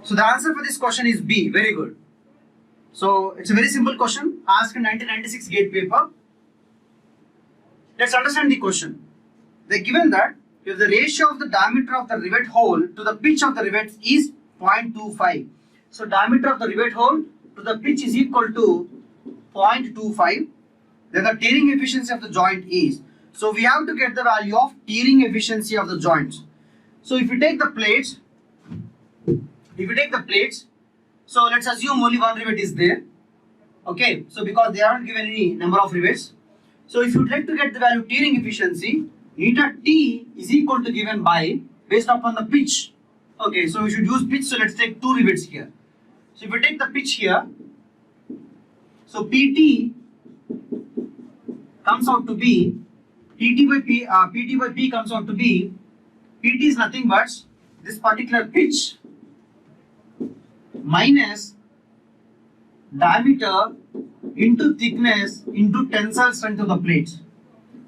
So the answer for this question is B. Very good. So it's a very simple question asked in 1996 GATE paper. Let's understand the question. They're given that if the ratio of the diameter of the rivet hole to the pitch of the rivet is 0.25. So diameter of the rivet hole to the pitch is equal to 0.25. Then the tearing efficiency of the joint is. So we have to get the value of tearing efficiency of the joints. So if you take the plates, so let's assume only one rivet is there. Okay, so because they haven't given any number of rivets. So if you'd like to get the value of tearing efficiency, eta T is equal to given by based upon the pitch. Okay, so we should use pitch. So let's take two rivets here. So if we take the pitch here, so PT comes out to be PT by P comes out to be PT is nothing but this particular pitch minus diameter into thickness into tensile strength of the plate.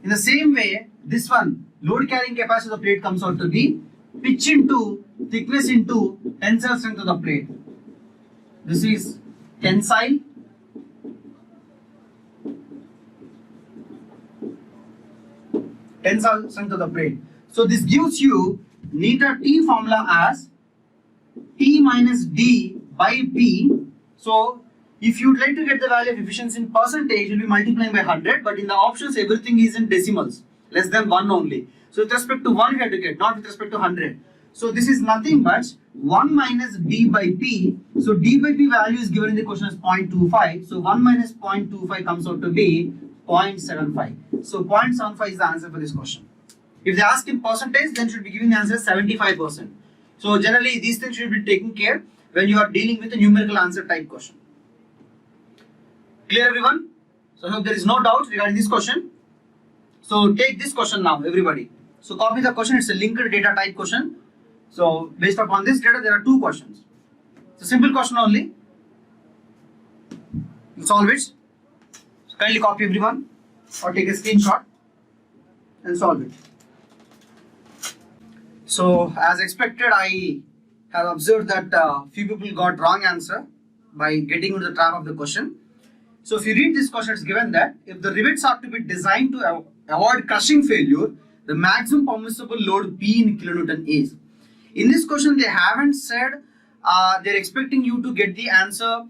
In the same way, this one load carrying capacity of the plate comes out to be pitch into thickness into tensile strength of the plate. This is tensile strength of the plate. So this gives you eta T formula as T minus D by P. So if you'd like to get the value of efficiency in percentage, you'll be multiplying by 100, but in the options everything is in decimals, less than 1 only. So with respect to 1 we have to get, not with respect to 100. So this is nothing but 1 minus D by P. So D by P value is given in the question as 0.25. So 1 minus 0.25 comes out to be 0.75. So 0.75 is the answer for this question. If they ask in percentage, then should be giving the answer 75%. So generally these things should be taken care when you are dealing with a numerical answer type question. Clear everyone? So I hope there is no doubt regarding this question. So take this question now everybody. So copy the question, it's a linked data type question. So based upon this data there are two questions. It's a simple question only. Solve it. So kindly copy everyone or take a screenshot and solve it. So as expected, I have observed that few people got wrong answer by getting into the trap of the question. So if you read this question, it's given that if the rivets are to be designed to avoid crushing failure, the maximum permissible load P in kilonewton is. In this question, they haven't said they're expecting you to get the answer.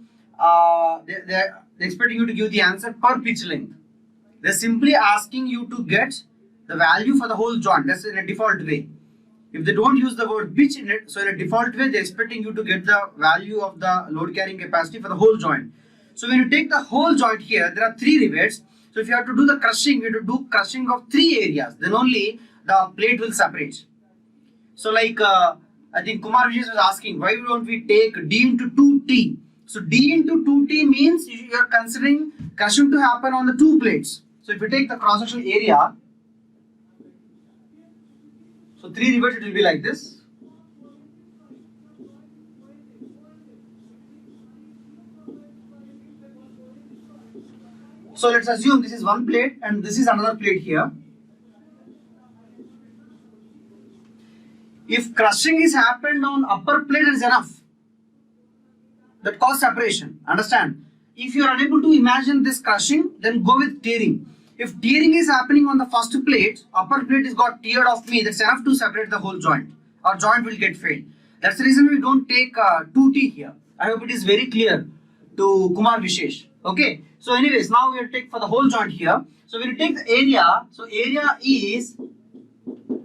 They're expecting you to give the answer per pitch length. They're simply asking you to get the value for the whole joint. That's in a default way. If they don't use the word pitch in it, so in a default way, they're expecting you to get the value of the load carrying capacity for the whole joint. So when you take the whole joint here, there are 3 rivets. So if you have to do the crushing, you have to do crushing of 3 areas. Then only the plate will separate. So like I think Kumar Vijay was asking, why don't we take D into 2T? So D into 2T means you are considering crushing to happen on the 2 plates. So if you take the cross-sectional area, so 3 rivets, it will be like this. So let's assume this is one plate and this is another plate here. If crushing is happened on upper plate, it is enough. That cause separation. Understand? If you are unable to imagine this crushing, then go with tearing. If tearing is happening on the first plate, upper plate is got teared off me, that's enough to separate the whole joint. Our joint will get failed. That's the reason we don't take 2T here. I hope it is very clear to Kumar Vishesh. Okay. So anyways, now we will take for the whole joint here. So when you take the area, so area is,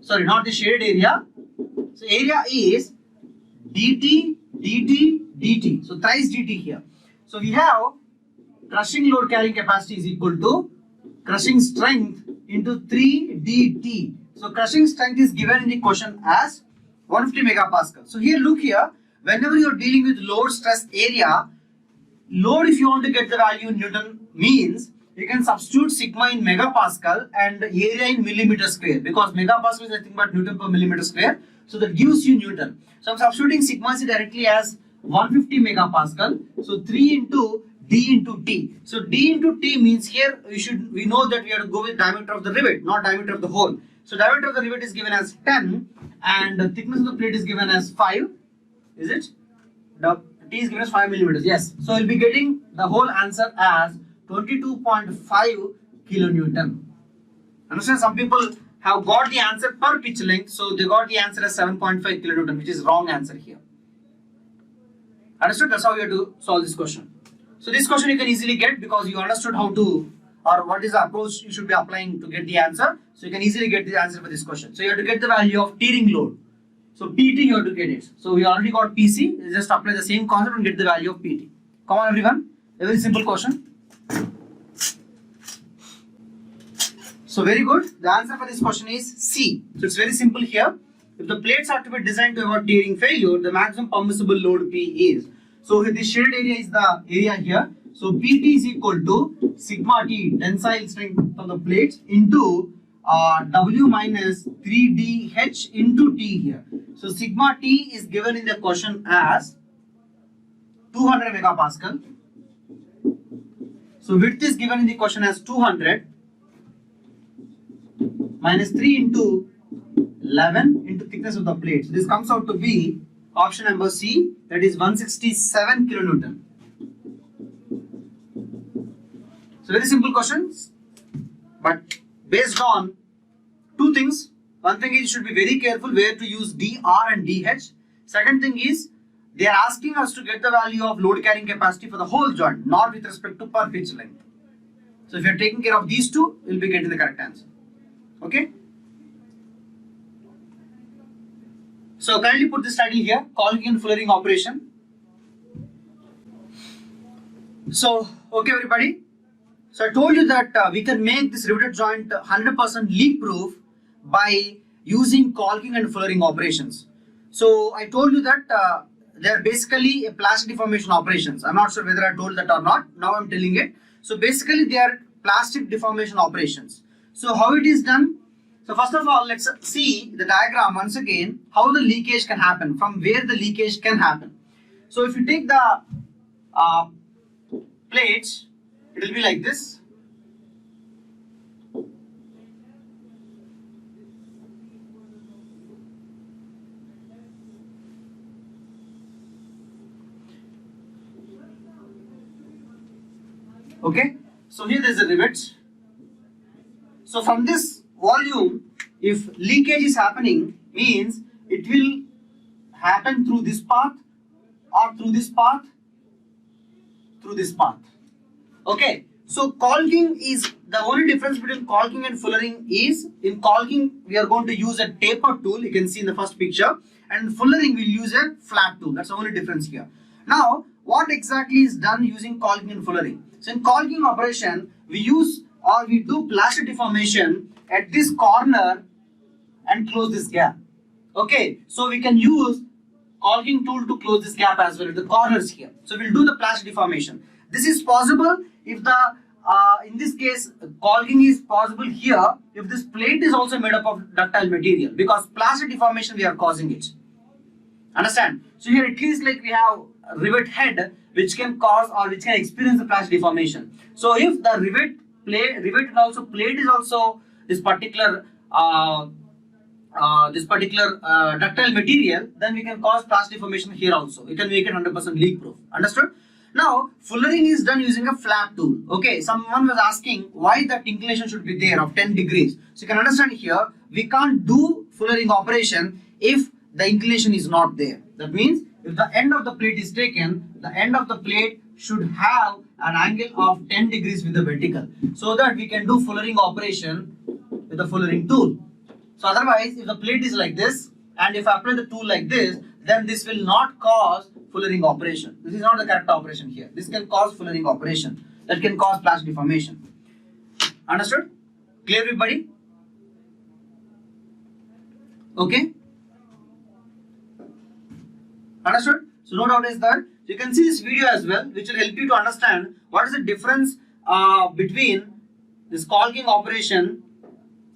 sorry, not the shaded area. So area is dt, dt, dt. So thrice dt here. So we have crushing load carrying capacity is equal to crushing strength into 3 dt. So crushing strength is given in the question as 150 megapascal. So here look here, whenever you are dealing with load stress area, load if you want to get the value in Newton means you can substitute sigma in megapascal and area in millimeter square, because megapascal is nothing but Newton per millimeter square. So that gives you Newton. So I'm substituting sigma directly as 150 megapascal. So 3 into D into T. So D into T means here we know that we have to go with diameter of the rivet, not diameter of the hole. So diameter of the rivet is given as 10 and the thickness of the plate is given as 5. Is it? the T is given as 5 millimeters. Yes. So we'll be getting the whole answer as 22.5 kilonewton. Understand? Some people have got the answer per pitch length, so they got the answer as 7.5 kilonewton, which is wrong answer here. Understood? That's how you have to solve this question. So this question you can easily get because you understood how to, or what is the approach you should be applying to get the answer. So you can easily get the answer for this question. So you have to get the value of tearing load. So PT you have to get it. So we already got PC. You just apply the same concept and get the value of PT. Come on everyone. A very simple question. So very good. The answer for this question is C. So it's very simple here. If the plates are to be designed to avoid tearing failure, the maximum permissible load P is. So here the shaded area is the area here. So PT is equal to sigma T, tensile strength of the plates, into W minus 3DH into T here. So sigma T is given in the question as 200 megapascal. So width is given in the question as 200 minus 3 into 11 into thickness of the plate. So this comes out to be option number C, that is 167 kilonewton. So very simple questions, but based on two things. One thing is you should be very careful where to use DR and DH. Second thing is they are asking us to get the value of load carrying capacity for the whole joint, not with respect to per pitch length. So if you are taking care of these two, you will be getting the correct answer. Okay. So kindly put this title here, caulking and fullering operation. So okay everybody. So I told you that we can make this riveted joint 100% leak proof by using caulking and fullering operations. So I told you that they are basically a plastic deformation operations. I'm not sure whether I told that or not. Now I'm telling it. So basically they are plastic deformation operations. So how it is done? So first of all, let's see the diagram once again, how the leakage can happen, from where the leakage can happen. So if you take the plates, it will be like this. Okay, so here there is a rivet. So from this volume, if leakage is happening, means it will happen through this path or through this path, through this path. Okay, so caulking is the only difference between caulking and fullering is in caulking we are going to use a taper tool, you can see in the first picture, and in fullering we'll use a flat tool. That's the only difference here. Now, what exactly is done using caulking and fullering? So in caulking operation, we use or we do plastic deformation at this corner and close this gap. Okay, so we can use caulking tool to close this gap as well at the corners here. So we'll do the plastic deformation. This is possible if the in this case caulking is possible here if this plate is also made up of ductile material, because plastic deformation we are causing it. Understand? So here at least like we have a rivet head which can cause or which can experience the plastic deformation. So if the rivet and also plate is also this particular ductile material, then we can cause plastic deformation here also. We can make it 100% leak proof. Understood? Now, fullering is done using a flap tool. Okay, someone was asking why that inclination should be there of 10 degrees. So you can understand here, we can't do fullering operation if the inclination is not there. That means if the end of the plate is taken, the end of the plate should have an angle of 10 degrees with the vertical, so that we can do fullering operation with the fullering tool. So otherwise, if the plate is like this and if I apply the tool like this, then this will not cause fullering operation. This is not the correct operation here. This can cause fullering operation. That can cause plastic deformation. Understood? Clear everybody? Okay? Understood? So no doubt is that. So you can see this video as well, which will help you to understand what is the difference between this caulking operation,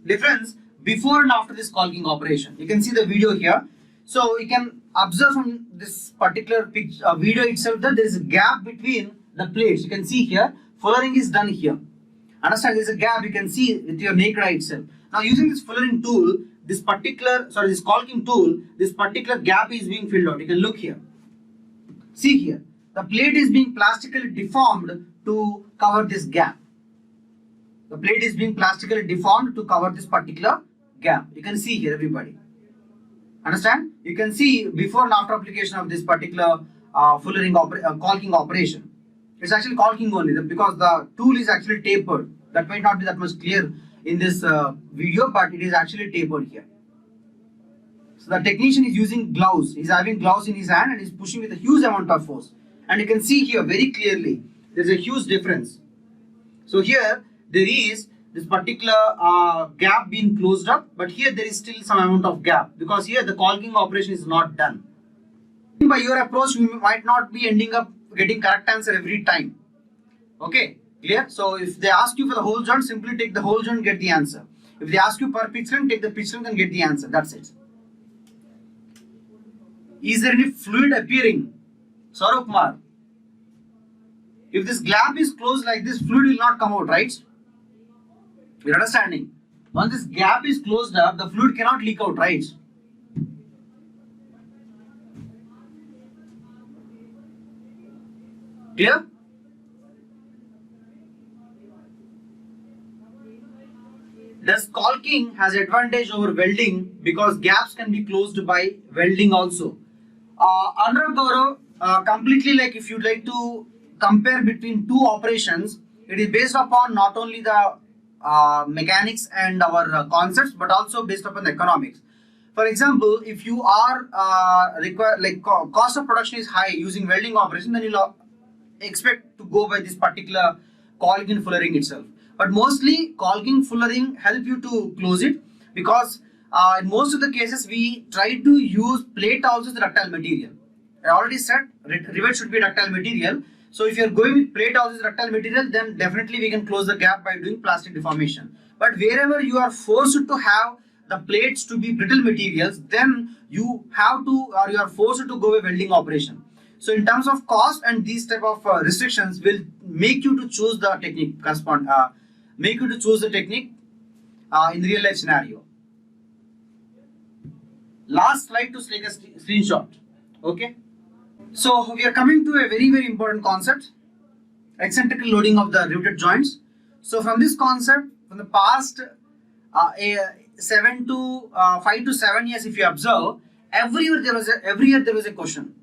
difference before and after this caulking operation. You can see the video here. So you can observe from this particular picture, video itself that there is a gap between the plates. You can see here, fullering is done here. Understand? There is a gap, you can see with your naked eye itself. Now using this fullering tool, this caulking tool, this particular gap is being filled out. You can look here. See here, the plate is being plastically deformed to cover this gap. The plate is being plastically deformed to cover this particular gap. You can see here, everybody. Understand? You can see before and after application of this particular caulking operation. It's actually caulking only because the tool is actually tapered. That might not be that much clear in this video, but it is actually tapered here. So the technician is using gloves. He's having gloves in his hand and he's pushing with a huge amount of force. And you can see here very clearly, there's a huge difference. So here there is this particular gap being closed up, but here there is still some amount of gap because here the caulking operation is not done. By your approach, you might not be ending up getting correct answer every time. Okay, clear? So if they ask you for the whole joint, simply take the whole joint and get the answer. If they ask you per pitch length, take the pitch length and get the answer. That's it. Is there any fluid appearing? Saurabh Kumar. If this gap is closed like this, fluid will not come out, right? You're understanding? Once this gap is closed up, the fluid cannot leak out, right? Clear? Does caulking has advantage over welding because gaps can be closed by welding also? Anurag Gaurav, completely, like if you'd like to compare between two operations, it is based upon not only the mechanics and our concepts, but also based upon the economics. For example, if you are cost of production is high using welding operation, then you'll expect to go by this particular caulking and fullering itself. But mostly caulking, fullering help you to close it because in most of the cases we try to use plate also as a ductile material. I already said rivet should be a ductile material. So if you are going with plate house as ductile material, then definitely we can close the gap by doing plastic deformation. But wherever you are forced to have the plates to be brittle materials, then you have to or you are forced to go with welding operation. So in terms of cost and these type of restrictions will make you to choose the technique in real life scenario. Last slide to take a screenshot. Okay. So we are coming to a very, very important concept, eccentric loading of the riveted joints. So from this concept, from the past 5 to 7 years, if you observe, every year there was a question.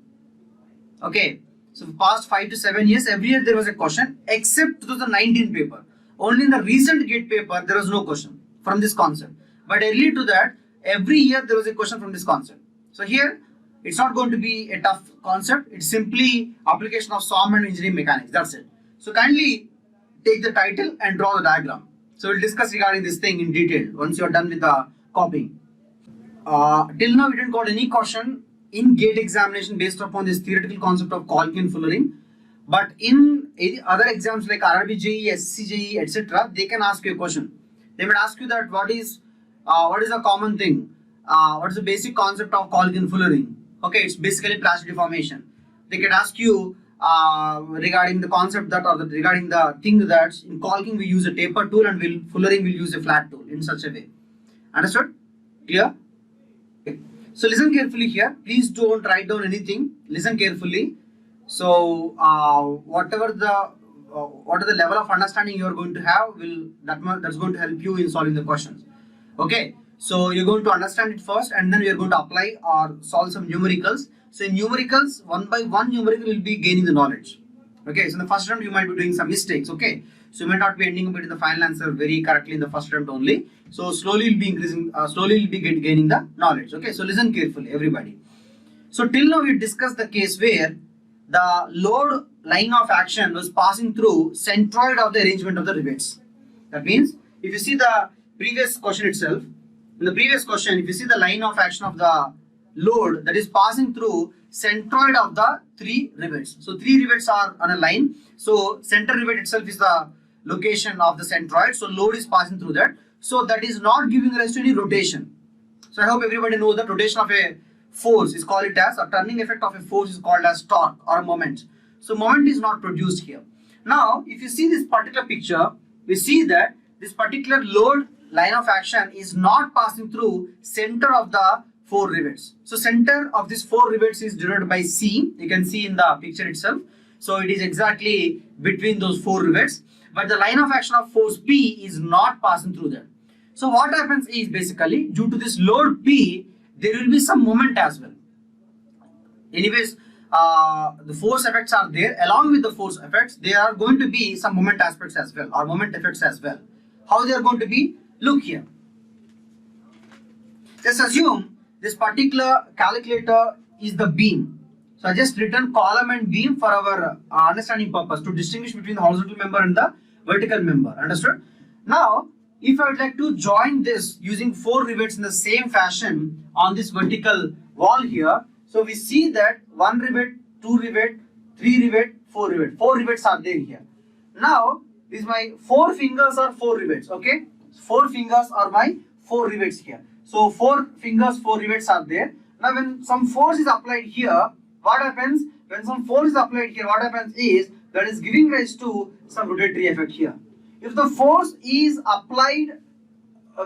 Okay. So for past 5 to 7 years, every year there was a question, except 2019 paper. Only in the recent GATE paper there was no question from this concept. But earlier to that, every year there was a question from this concept. So here, it's not going to be a tough concept. It's simply application of SOM and engineering mechanics. That's it. So kindly take the title and draw the diagram. So we'll discuss regarding this thing in detail once you're done with the copying. Till now we didn't got any question in GATE examination based upon this theoretical concept of caulking and fullering. But in other exams like RRB JEE, SC JEE, etc., they can ask you a question. They will ask you that what is a common thing? What is the basic concept of caulking and fullering? Okay, it's basically plastic deformation. They can ask you regarding the concept that regarding the thing that in caulking we use a taper tool and fullering will use a flat tool in such a way. Understood? Clear? Okay. So listen carefully here. Please don't write down anything. Listen carefully. So whatever the level of understanding you are going to have that's going to help you in solving the questions. Okay. So you're going to understand it first and then we are going to apply or solve some numericals. So in numericals, one by one numerical will be gaining the knowledge. Okay, so in the first attempt you might be doing some mistakes. Okay, so you might not be ending up in the final answer very correctly in the first attempt only. So slowly you'll be increasing, slowly you'll be gaining the knowledge. Okay, so listen carefully everybody. So till now we discussed the case where the load line of action was passing through centroid of the arrangement of the rivets. That means if you see the previous question itself, in the previous question, if you see the line of action of the load that is passing through centroid of the 3 rivets. So 3 rivets are on a line. So center rivet itself is the location of the centroid. So load is passing through that. So that is not giving rise to any rotation. So I hope everybody knows that rotation of a force is called it as, a turning effect of a force is called as torque or moment. So moment is not produced here. Now if you see this particular picture, we see that this particular load line of action is not passing through center of the 4 rivets. So center of this 4 rivets is denoted by C. You can see in the picture itself. So it is exactly between those 4 rivets. But the line of action of force P is not passing through there. So what happens is basically due to this load P, there will be some moment as well. Anyways, the force effects are there. Along with the force effects, there are going to be some moment aspects as well, or moment effects as well. How they are going to be? Look here. Just assume this particular calculator is the beam. So I just written column and beam for our understanding purpose to distinguish between the horizontal member and the vertical member. Understood? Now, if I would like to join this using 4 rivets in the same fashion on this vertical wall here, so we see that 1 rivet, 2 rivet, 3 rivet, 4 rivet. 4 rivets are there here. Now, this my 4 fingers are 4 rivets. Okay, 4 fingers are my 4 rivets here. So 4 fingers, 4 rivets are there. Now, when some force is applied here, what happens? When some force is applied here, what happens is that is giving rise to some rotatory effect here. If the force is applied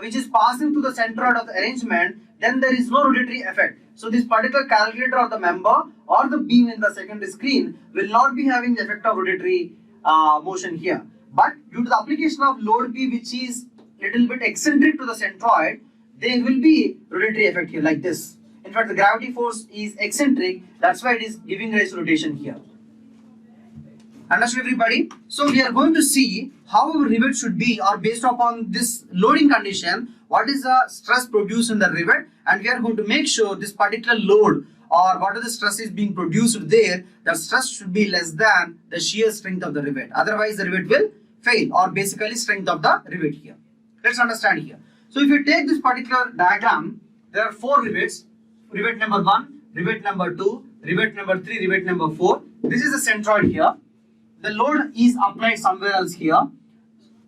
which is passing to the centroid of the arrangement, then there is no rotatory effect. So this particular calculator or the member or the beam in the secondary screen will not be having the effect of rotatory motion here. But due to the application of load P, which is little bit eccentric to the centroid, there will be rotatory effect here like this. In fact, the gravity force is eccentric. That's why it is giving rise to rotation here. Understood, everybody? So we are going to see how our rivet should be, or based upon this loading condition, what is the stress produced in the rivet, and we are going to make sure this particular load or what are the stress is being produced there, the stress should be less than the shear strength of the rivet. Otherwise, the rivet will fail, or basically strength of the rivet here. Let's understand here. So if you take this particular diagram, there are 4 rivets. Rivet number 1, rivet number 2, rivet number 3, rivet number 4. This is the centroid here. The load is applied somewhere else here.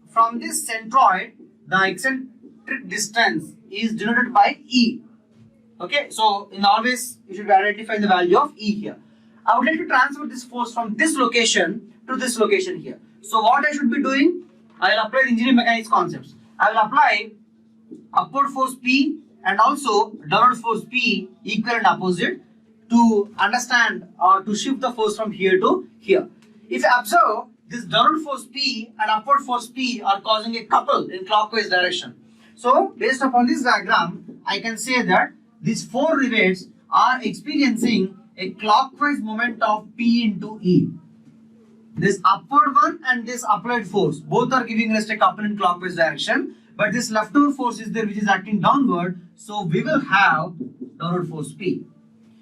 From this centroid, the eccentric distance is denoted by E. Okay, so in always you should be identifying the value of E here. I would like to transfer this force from this location to this location here. So what I should be doing? I will apply the engineering mechanics concepts. I will apply upward force P and also downward force P, equal and opposite, to understand or to shift the force from here to here. If you observe, this downward force P and upward force P are causing a couple in clockwise direction. So based upon this diagram, I can say that these 4 rivets are experiencing a clockwise moment of P into E. This upward one and this applied force, both are giving us a couple in clockwise direction, but this leftover force is there which is acting downward, so we will have downward force P.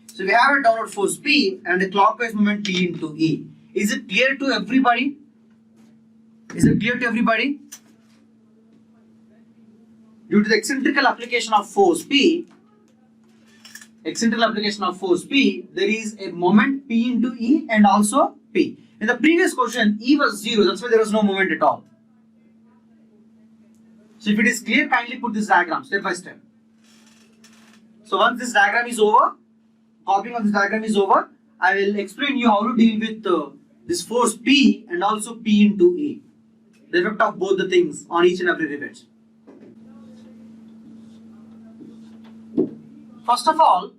So we have a downward force P and a clockwise moment P into E. Is it clear to everybody? Is it clear to everybody? Due to the eccentrical application of force P, there is a moment P into E and also P. In the previous question, E was 0, that's why there was no moment at all. So if it is clear, kindly put this diagram step by step. So once this diagram is over, copying of this diagram is over, I will explain you how to deal with this force P and also P into E. The effect of both the things on each and every rivet. First of all,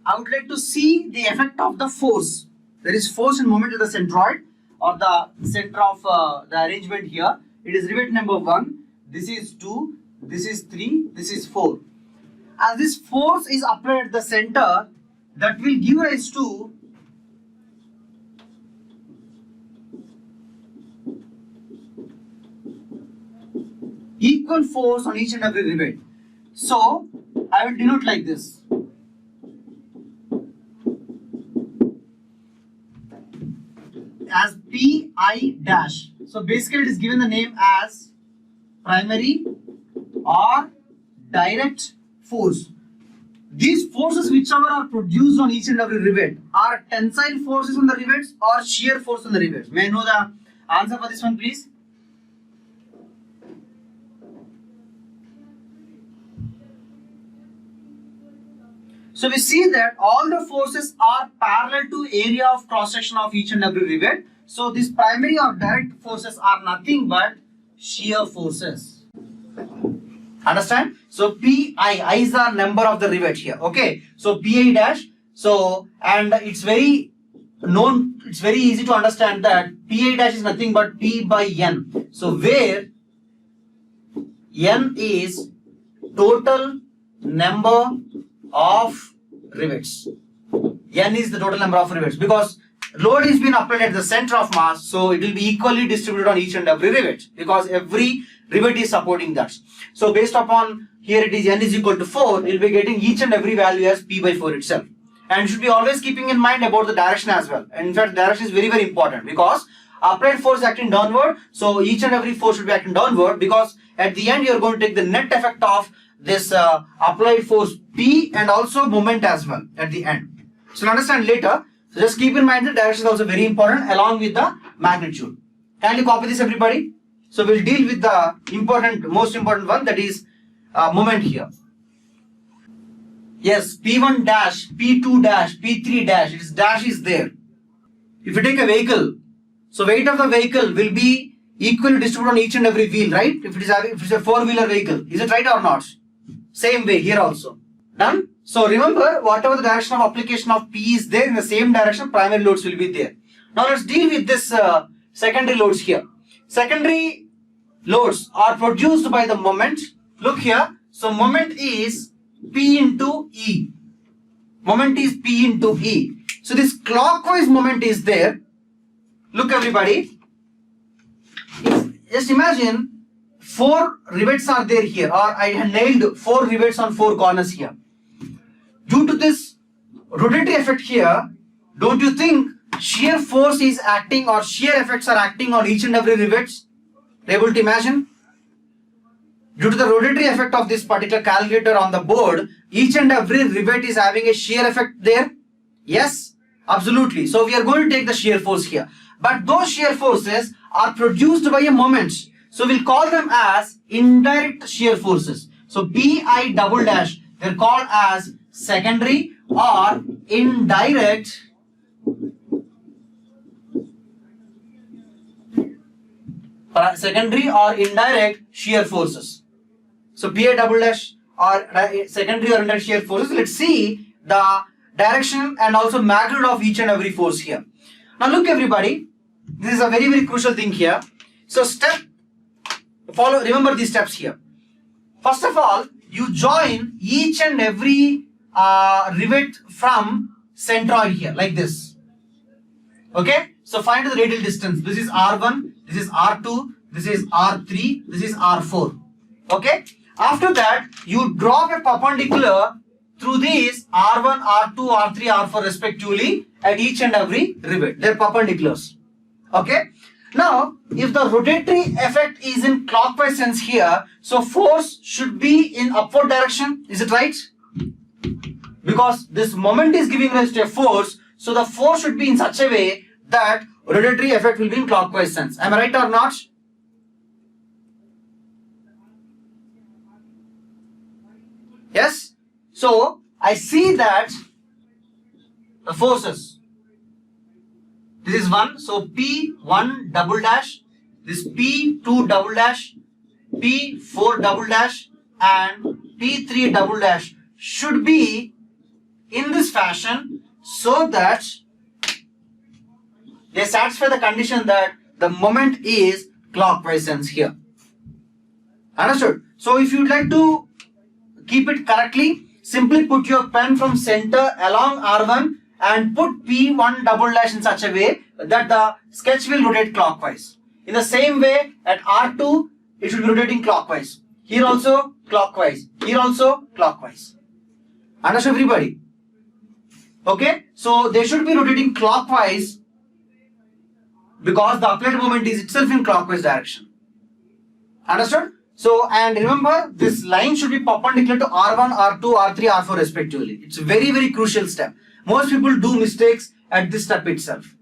I would like to see the effect of the force. There is force and moment to the centroid or the center of the arrangement here. It is rivet number 1, this is 2, this is 3, this is 4. As this force is applied at the center, that will give rise to equal force on each and every rivet. So I will denote like this. As Pi dash. So basically it is given the name as primary or direct force. These forces whichever are produced on each and every rivet are tensile forces on the rivets or shear force on the rivets. May I know the answer for this one, please? So we see that all the forces are parallel to area of cross section of each and every rivet. So these primary or direct forces are nothing but shear forces. Understand? So I is the number of the rivet here. Okay. So Pi dash. So, and it's very known, it's very easy to understand that Pi dash is nothing but P by N. So where N is total number of rivets. N is the total number of rivets because load is being applied at the center of mass, so it will be equally distributed on each and every rivet because every rivet is supporting that. So based upon here it is N is equal to 4, you will be getting each and every value as P by 4 itself. And you should be always keeping in mind about the direction as well. And in fact, direction is very, very important because applied force is acting downward, so each and every force should be acting downward because at the end you are going to take the net effect of this applied force P and also moment as well at the end. So understand later. So just keep in mind the direction is also very important along with the magnitude. Kindly copy this everybody. So we'll deal with the most important one, that is moment here. Yes, P1 dash, P2 dash, P3 dash, its dash is there. If you take a vehicle, so weight of the vehicle will be equally distributed on each and every wheel, right? If it's a four-wheeler vehicle, is it right or not? Same way here also. Done? So remember, whatever the direction of application of P is there, in the same direction primary loads will be there. Now let's deal with this secondary loads here. Secondary loads are produced by the moment. Look here. So moment is P into E. Moment is P into E. So this clockwise moment is there. Look everybody. Just imagine 4 rivets are there here, or I have nailed 4 rivets on 4 corners here. Due to this rotatory effect here, don't you think shear force is acting or shear effects are acting on each and every rivets? Able to imagine? Due to the rotatory effect of this particular calculator on the board, each and every rivet is having a shear effect there. Yes, absolutely. So we are going to take the shear force here. But those shear forces are produced by a moment. So we'll call them as indirect shear forces. So Pi double dash, they're called as secondary or indirect shear forces. So Pi double dash or secondary or indirect shear forces. Let's see the direction and also magnitude of each and every force here. Now look everybody, this is a very, very crucial thing here. So remember these steps here. First of all, you join each and every rivet from centroid here like this. Okay, so find the radial distance. This is R1, this is R2, this is R3, this is R4. Okay, after that you drop a perpendicular through these R1, R2, R3, R4 respectively at each and every rivet. They're perpendiculars. Okay, now if the rotatory effect is in clockwise sense here, so force should be in upward direction. Is it right? Because this moment is giving rise to a force, so the force should be in such a way that rotatory effect will be in clockwise sense. Am I right or not? Yes? So I see that the forces, this is 1, so P1 double dash, this P2 double dash, P4 double dash and P3 double dash should be in this fashion so that they satisfy the condition that the moment is clockwise sense here. Understood? So if you would like to keep it correctly, simply put your pen from center along R1 and put P1 double dash in such a way that the sketch will rotate clockwise. In the same way at R2, it should be rotating clockwise. Here also clockwise. Here also clockwise. Understood everybody? Okay, so they should be rotating clockwise because the applied moment is itself in clockwise direction. Understood? So, and remember, this line should be perpendicular to R1, R2, R3, R4 respectively. It's a very, very crucial step. Most people do mistakes at this step itself.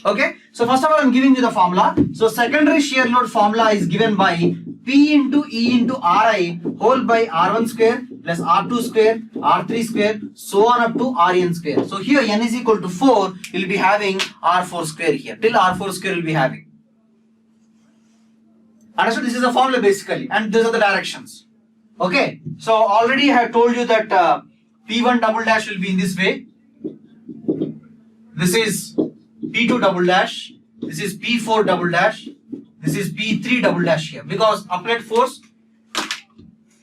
Okay, so first of all, I'm giving you the formula. So secondary shear load formula is given by P into E into Ri whole by R1 square plus R2 square, R3 square, so on up to Rn square. So here n is equal to 4, you'll be having R4 square here. Till R4 square you'll be having. Understood? This is the formula basically, and these are the directions. Okay, so already I have told you that P1 double dash will be in this way. This is P2 double dash. This is P4 double dash. This is P3 double dash here, because applied force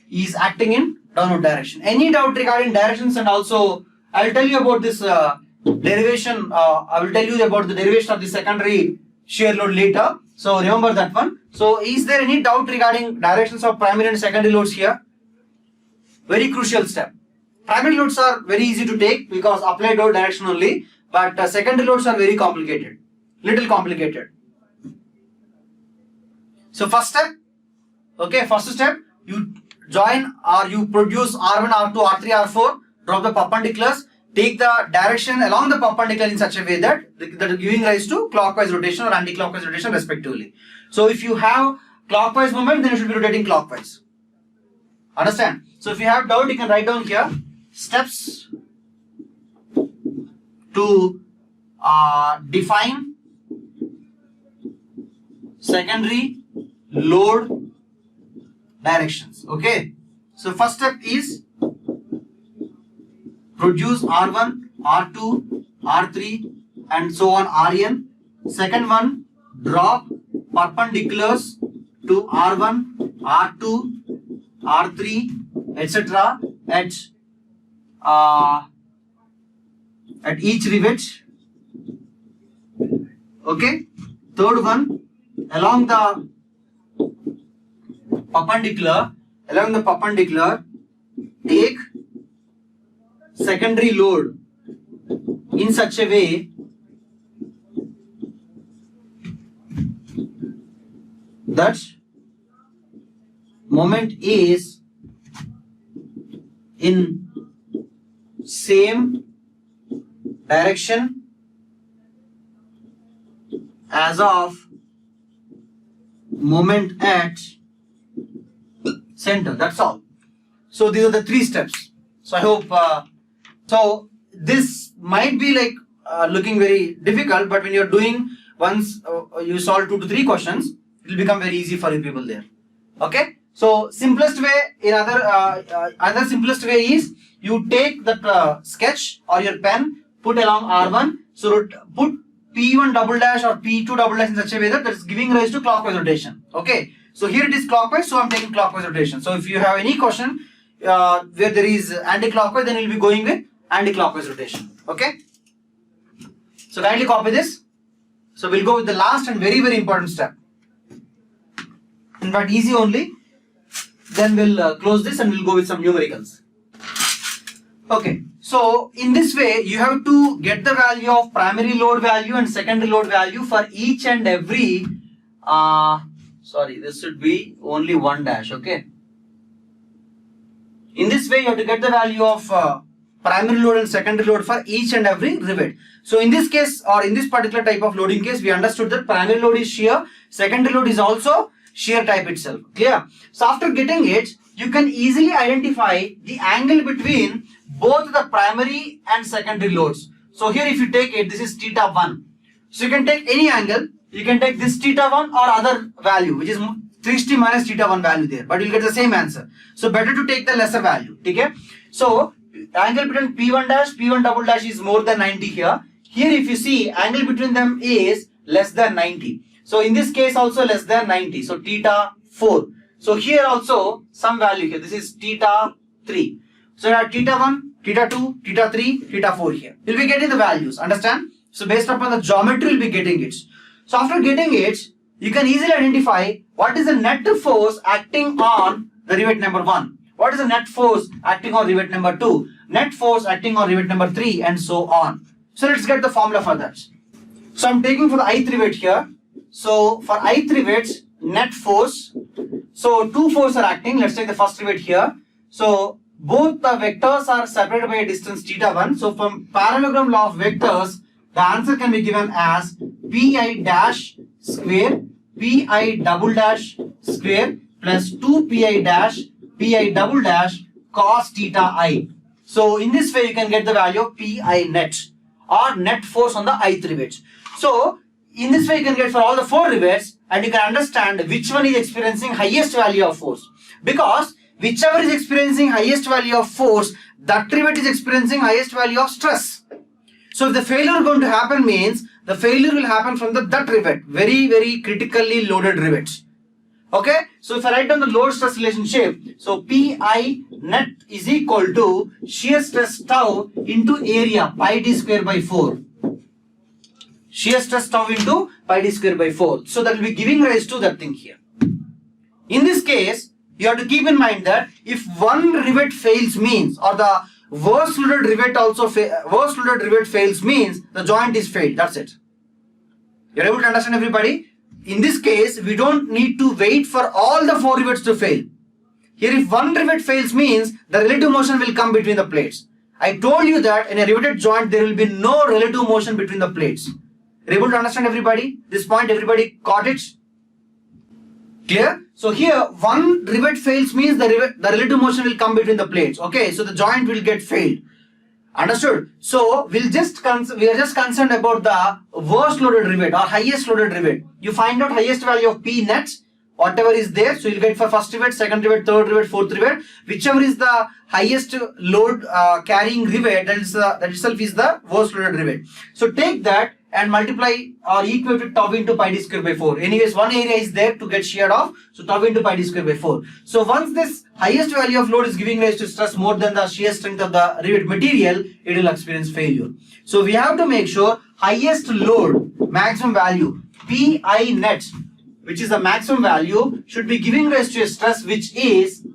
is acting in downward direction. Any doubt regarding directions, and also I will tell you about this derivation. I will tell you about the derivation of the secondary shear load later. So remember that one. So is there any doubt regarding directions of primary and secondary loads here? Very crucial step. Primary loads are very easy to take because applied load direction only, but secondary loads are very complicated, little complicated. So first step, okay, first step, you join or you produce R1, R2, R3, R4, drop the perpendiculars, take the direction along the perpendicular in such a way that is giving rise to clockwise rotation or anti-clockwise rotation respectively. So if you have clockwise movement, then you should be rotating clockwise. Understand? So if you have doubt, you can write down here steps to define secondary load directions. Okay. So first step is produce R1, R2, R3 and so on Rn. Second one, drop perpendiculars to R1, R2, R3 etc. at each rivet. Okay. Third one, along the perpendicular, take secondary load in such a way that moment is in same direction as of moment at center. That's all. So these are the three steps. So I hope so this might be like looking very difficult, but when you're doing once you solve 2 to 3 questions, it will become very easy for you people there. Okay. So simplest way, in other simplest way is you take that sketch or your pen, put along R1, so put P1 double dash or P2 double dash in such a way that is giving rise to clockwise rotation. Okay. So here it is clockwise, so I'm taking clockwise rotation. So if you have any question where there is anti-clockwise, then you'll be going with anti-clockwise rotation. Okay. So kindly copy this. So we'll go with the last and very, very important step. In fact, easy only. Then we'll close this and we'll go with some numericals. Okay. So in this way, you have to get the value of primary load value and secondary load value for each and every. Sorry, this should be only one dash. Okay. In this way, you have to get the value of primary load and secondary load for each and every rivet. So in this case, or in this particular type of loading case, we understood that primary load is shear, secondary load is also shear type itself. Clear? So after getting it, you can easily identify the angle between both the primary and secondary loads. So here if you take it, this is theta 1. So you can take any angle. You can take this theta 1 or other value, which is 360 minus theta 1 value there, but you'll get the same answer. So better to take the lesser value. Okay? So angle between P1 dash, P1 double dash is more than 90 here. Here if you see, angle between them is less than 90. So in this case also less than 90. So theta 4. So here also some value here. This is theta 3. So you have theta 1, theta 2, theta 3, theta 4 here. You'll be getting the values. Understand? So based upon the geometry, you'll be getting it. So after getting it, you can easily identify what is the net force acting on the rivet number 1. What is the net force acting on rivet number 2? Net force acting on rivet number 3 and so on. So let's get the formula for that. So I'm taking for the ith rivet here. So for ith rivet, net force. So two forces are acting. Let's take the first rivet here. So both the vectors are separated by a distance theta 1. So from parallelogram law of vectors, the answer can be given as pi dash square, pi double dash square plus 2 pi dash, pi double dash cos theta I. So in this way, you can get the value of pi net or net force on the ith rivet. So in this way you can get for all the 4 rivets, and you can understand which one is experiencing highest value of force. Because whichever is experiencing highest value of force, that rivet is experiencing highest value of stress. So if the failure going to happen means the failure will happen from that rivet, very, very critically loaded rivets. Okay, so if I write down the load stress relationship, so Pi net is equal to shear stress tau into area pi d square by 4. Shear stress tau into pi d square by 4. So that will be giving rise to that thing here. In this case, you have to keep in mind that if one rivet fails means, or the worst loaded rivet also fails means the joint is failed. That's it. You're able to understand, everybody? In this case, we don't need to wait for all the 4 rivets to fail. Here, if one rivet fails means the relative motion will come between the plates. I told you that in a riveted joint there will be no relative motion between the plates. You're able to understand, everybody? This point, everybody caught it? Clear? So here, one rivet fails means the relative motion will come between the plates. Okay, so the joint will get failed. Understood? So we are just concerned about the worst loaded rivet or highest loaded rivet. You find out highest value of P net, whatever is there. So you'll get for first rivet, second rivet, third rivet, fourth rivet. Whichever is the highest load carrying rivet, that itself is the worst loaded rivet. So take that and multiply or equate it tau into pi d square by 4. Anyways, one area is there to get sheared off, so tau into pi d square by 4. So once this highest value of load is giving rise to stress more than the shear strength of the rivet material, it will experience failure. So we have to make sure highest load maximum value Pi net, which is the maximum value, should be giving rise to a stress which is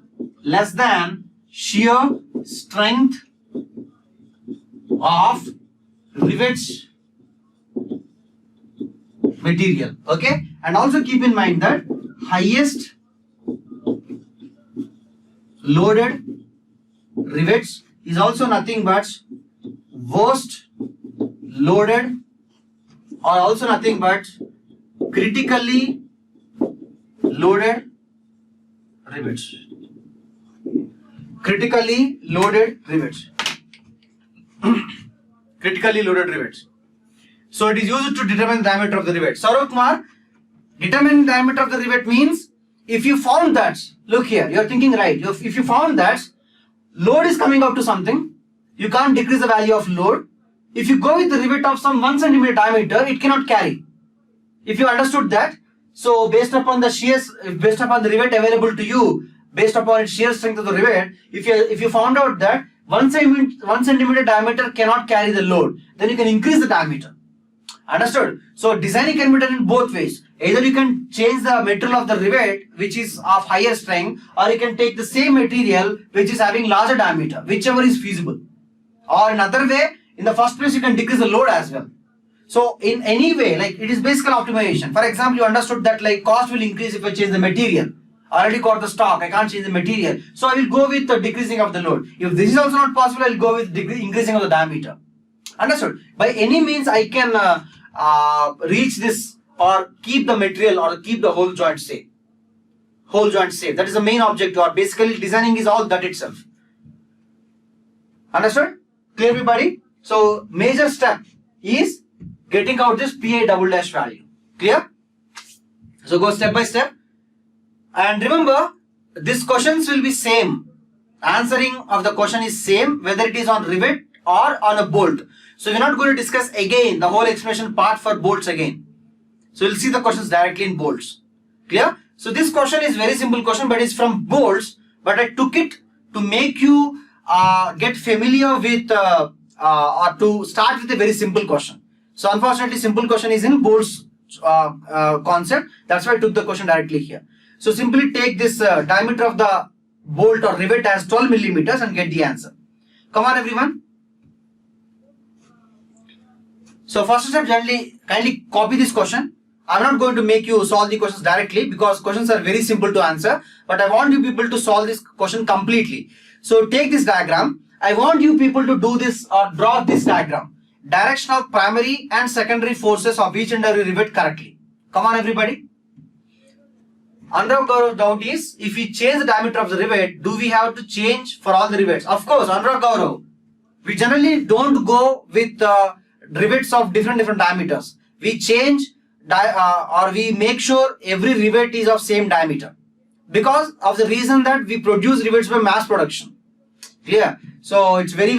less than shear strength of rivets material. Okay, and also keep in mind that highest loaded rivets is also nothing but worst loaded, or also nothing but critically loaded rivets. Critically loaded rivets. Critically loaded rivets. So it is used to determine the diameter of the rivet. Saurav Kumar, determine the diameter of the rivet means if you found that, look here, you are thinking right. If you found that load is coming out to something, you can't decrease the value of load. If you go with the rivet of some 1 centimeter diameter, it cannot carry. If you understood that, so based upon the rivet available to you, based upon its shear strength of the rivet, if you found out that 1 centimeter diameter cannot carry the load, then you can increase the diameter. Understood? So designing can be done in both ways. Either you can change the material of the rivet which is of higher strength, or you can take the same material which is having larger diameter, whichever is feasible. Or another way, in the first place you can decrease the load as well. So in any way, like it is basic optimization. For example, you understood that like cost will increase if I change the material. I already got the stock, I can't change the material. So I will go with the decreasing of the load. If this is also not possible, I will go with increasing of the diameter. Understood? By any means I can reach this or keep the material or keep the whole joint safe. Whole joint safe. That is the main objective, or basically designing is all that itself. Understood? Clear, everybody? So major step is getting out this Pi double dash value. Clear? So go step by step. And remember, these questions will be same. Answering of the question is same whether it is on rivet or on a bolt. So we're not going to discuss again the whole explanation part for bolts again. So you'll see the questions directly in bolts. Clear? So this question is very simple question, but it's from bolts. But I took it to make you get familiar with or to start with a very simple question. So unfortunately, simple question is in bolts concept. That's why I took the question directly here. So simply take this diameter of the bolt or rivet as 12 millimeters and get the answer. Come on, everyone. So first step, kindly copy this question. I'm not going to make you solve the questions directly because questions are very simple to answer. But I want you people to solve this question completely. So take this diagram. I want you people to do this or draw this diagram. Direction of primary and secondary forces of each and every rivet correctly. Come on, everybody. Anurag Gaurav's doubt is, if we change the diameter of the rivet, do we have to change for all the rivets? Of course, Anurag Gaurav. We generally don't go with rivets of different diameters. We change or we make sure every rivet is of same diameter, because of the reason that we produce rivets by mass production. Clear? So it's very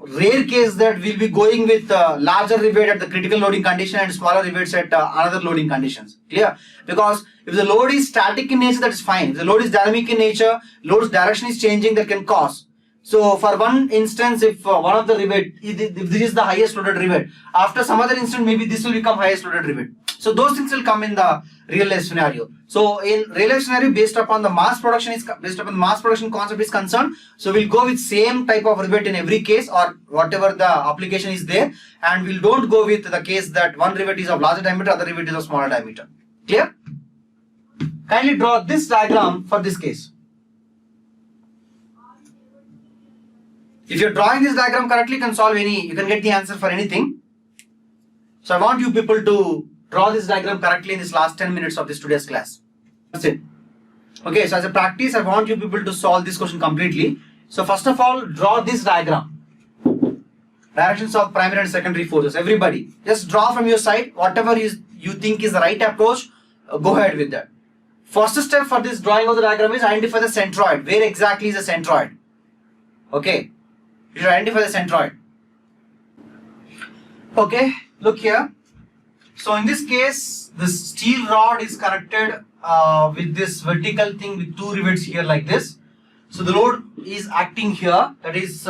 rare case that we'll be going with larger rivet at the critical loading condition and smaller rivets at another loading conditions. Clear? Because if the load is static in nature, that is fine. If the load is dynamic in nature, load's direction is changing, that can cause. So for one instance, if one of the rivet, if this is the highest loaded rivet, after some other instance, maybe this will become highest loaded rivet. So those things will come in the real life scenario. So in real life scenario, based upon the mass production concept is concerned, so we'll go with same type of rivet in every case, or whatever the application is there, and we'll don't go with the case that one rivet is of larger diameter, other rivet is of smaller diameter. Clear? Kindly draw this diagram for this case. If you're drawing this diagram correctly, you can solve you can get the answer for anything. So I want you people to draw this diagram correctly in this last 10 minutes of this today's class. That's it. Okay, so as a practice, I want you people to solve this question completely. So first of all, draw this diagram. Directions of primary and secondary forces. Everybody, just draw from your side. Whatever you think is the right approach, go ahead with that. First step for this drawing of the diagram is identify the centroid. Where exactly is the centroid? Okay, you should identify the centroid. Okay, look here. So in this case, this steel rod is connected with this vertical thing with two rivets here like this. So the load is acting here, that is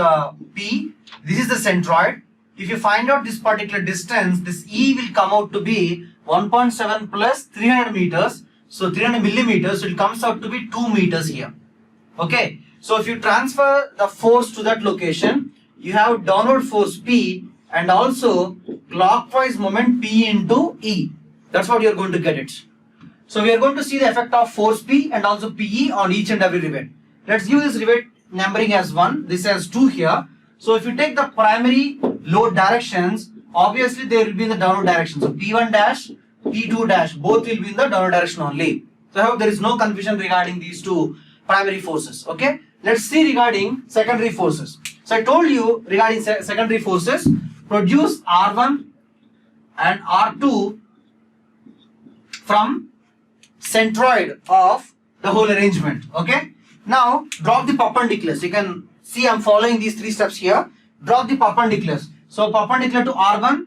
P. This is the centroid. If you find out this particular distance, this E will come out to be 1.7 plus 300 meters. So 300 millimeters, so it comes out to be 2 meters here. Okay. So if you transfer the force to that location, you have downward force P and also clockwise moment P into E. That's what you are going to get it. So we are going to see the effect of force P and also PE on each and every rivet. Let's give this rivet numbering as 1. This has 2 here. So if you take the primary load directions, obviously they will be in the downward direction. So P1 dash, P2 dash, both will be in the downward direction only. So I hope there is no confusion regarding these two primary forces. Okay. Let's see regarding secondary forces. So I told you regarding secondary forces, produce R1 and R2 from centroid of the whole arrangement. Okay. Now drop the perpendiculars. You can see I'm following these 3 steps here. Drop the perpendiculars. So perpendicular to R1,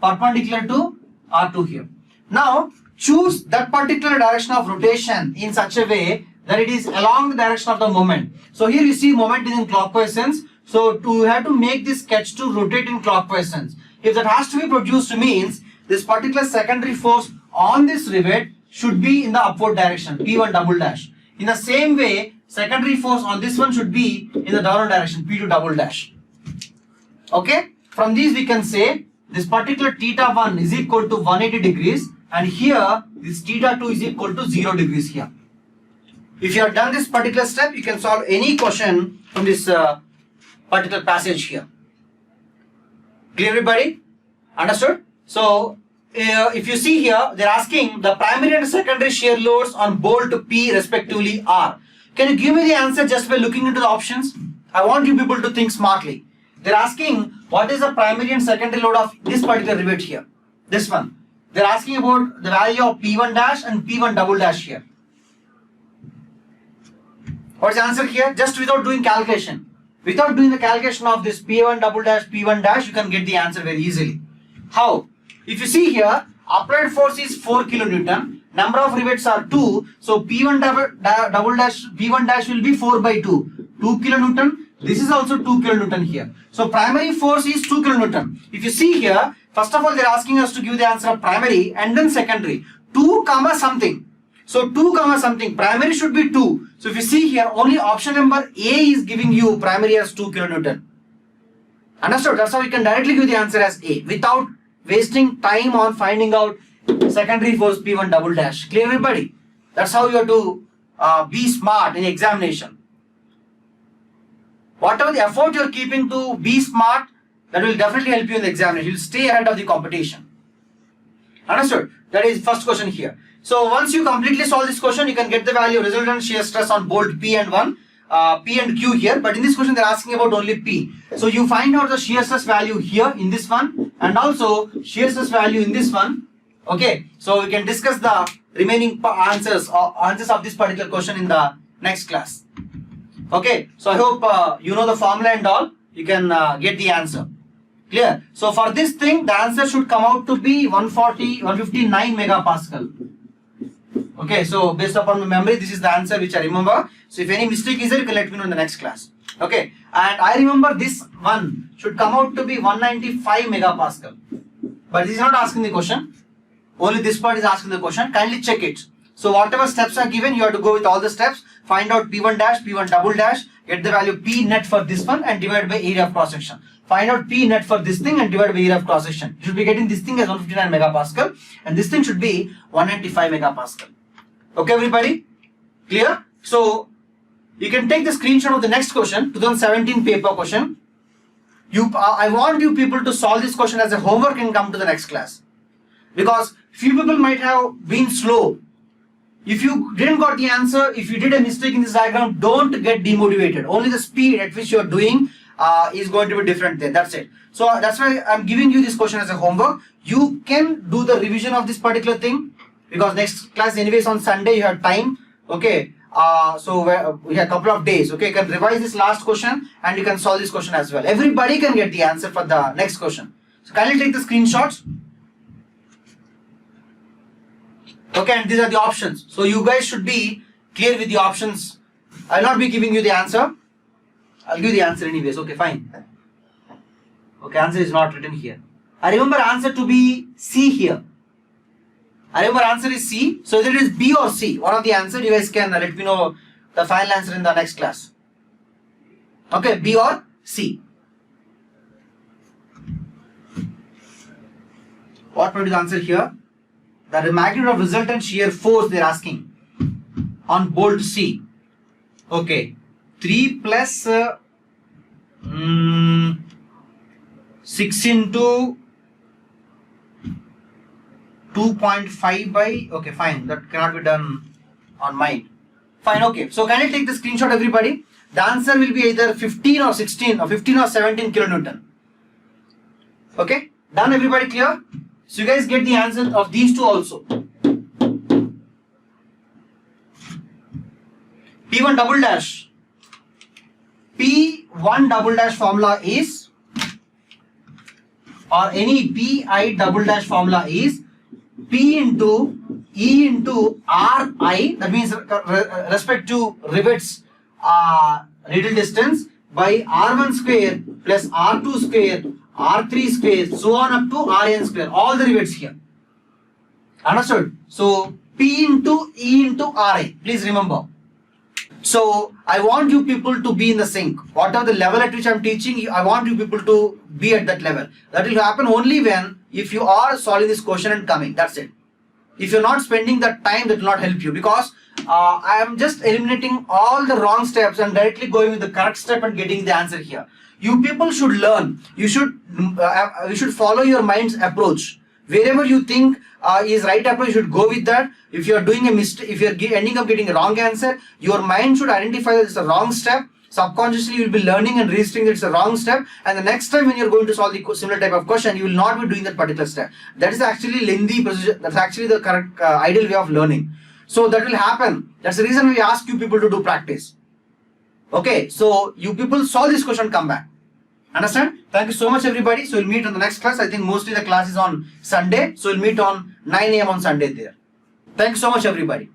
perpendicular to R2 here. Now choose that particular direction of rotation in such a way that it is along the direction of the moment. So here you see moment is in clockwise sense. So you have to make this sketch to rotate in clockwise sense. If that has to be produced, means this particular secondary force on this rivet should be in the upward direction, P1 double dash. In the same way, secondary force on this one should be in the downward direction, P2 double dash. Okay, from these we can say this particular theta 1 is equal to 180 degrees and here this theta 2 is equal to 0 degrees here. If you have done this particular step, you can solve any question from this particular passage here. Clear, everybody? Understood? So if you see here, they're asking the primary and secondary shear loads on bolt P respectively are. Can you give me the answer just by looking into the options? I want you people to think smartly. They're asking what is the primary and secondary load of this particular rivet here. This one. They're asking about the value of P1 dash and P1 double dash here. What's the answer here? Just without doing calculation. Without doing the calculation of this P1 double dash, P1 dash, you can get the answer very easily. How? If you see here, applied force is 4 kilonewton. Number of rivets are 2. So P1 double dash, P1 dash will be 4 by 2. 2 kilonewton. This is also 2 kilonewton here. So primary force is 2 kilonewton. If you see here, first of all, they're asking us to give the answer of primary and then secondary. 2 comma something. So 2 comma something. Primary should be 2. So if you see here, only option number A is giving you primary as 2 kilonewton. Understood? That's how we can directly give the answer as A without wasting time on finding out secondary force P1 double dash. Clear, everybody? That's how you have to be smart in examination. Whatever the effort you are keeping to be smart, that will definitely help you in the examination. You will stay ahead of the competition. Understood? That is first question here. So once you completely solve this question, you can get the value of resultant shear stress on bolt P and P and Q here. But in this question, they're asking about only P. So you find out the shear stress value here in this one and also shear stress value in this one. Okay, so we can discuss the remaining answers of this particular question in the next class. Okay, so I hope you know the formula and all, you can get the answer. Clear? So for this thing, the answer should come out to be 159 megapascal. Okay, so based upon my memory, this is the answer which I remember. So if any mistake is there, you can let me know in the next class. Okay, and I remember this one should come out to be 195 megapascal. But this is not asking the question. Only this part is asking the question. Kindly check it. So whatever steps are given, you have to go with all the steps. Find out P1 dash, P1 double dash, get the value P net for this one and divide by area of cross section. Find out P net for this thing and divide by area of cross section. You should be getting this thing as 159 megapascal and this thing should be 195 megapascal. Okay, everybody? Clear? So you can take the screenshot of the next question, 2017 paper question. I want you people to solve this question as a homework and come to the next class. Because few people might have been slow. If you didn't got the answer, if you did a mistake in this diagram, don't get demotivated. Only the speed at which you are doing is going to be different there. That's it. So that's why I'm giving you this question as a homework. You can do the revision of this particular thing because next class anyways on Sunday you have time. Okay. So we have a couple of days. Okay. You can revise this last question and you can solve this question as well. Everybody can get the answer for the next question. So kindly take the screenshots. Okay, and these are the options. So you guys should be clear with the options. I'll not be giving you the answer. I'll give you the answer anyways. Okay, fine. Okay, answer is not written here. I remember answer to be C here. I remember answer is C. So either it is B or C. One of the answer. You guys can let me know the final answer in the next class. Okay, B or C. What would be the answer here? The magnitude of resultant shear force they are asking on bolt C. Okay, 3 plus 6 into 2.5 by, okay fine, that cannot be done on mine. Fine, okay. So can I take the screenshot everybody? The answer will be either 15 or 16 or 15 or 17 kilonewton. Okay, done everybody, clear? So you guys get the answer of these two also. P1 double dash. P1 double dash formula is, or any Pi double dash formula is P into E into Ri, that means respect to rivets needle distance, by R1 square plus R2 square R3 square, so on up to Rn square, all the rivets here. Understood? So P into E into Ri, please remember. So I want you people to be in the sync. Whatever the level at which I am teaching, I want you people to be at that level. That will happen only when if you are solving this question and coming. That's it. If you're not spending that time, that will not help you because I am just eliminating all the wrong steps and directly going with the correct step and getting the answer here. You people should learn. You should follow your mind's approach. Wherever you think is right approach, you should go with that. If you are doing a mistake, if you are ending up getting a wrong answer, your mind should identify that it's a wrong step. Subconsciously, you will be learning and registering that it's a wrong step. And the next time when you are going to solve the similar type of question, you will not be doing that particular step. That is actually lengthy procedure. That's actually the correct ideal way of learning. So that will happen. That's the reason we ask you people to do practice. Okay, so you people solve this question, come back. Understand? Thank you so much everybody. So we'll meet on the next class. I think mostly the class is on Sunday. So we'll meet on 9 AM on Sunday there. Thanks so much everybody.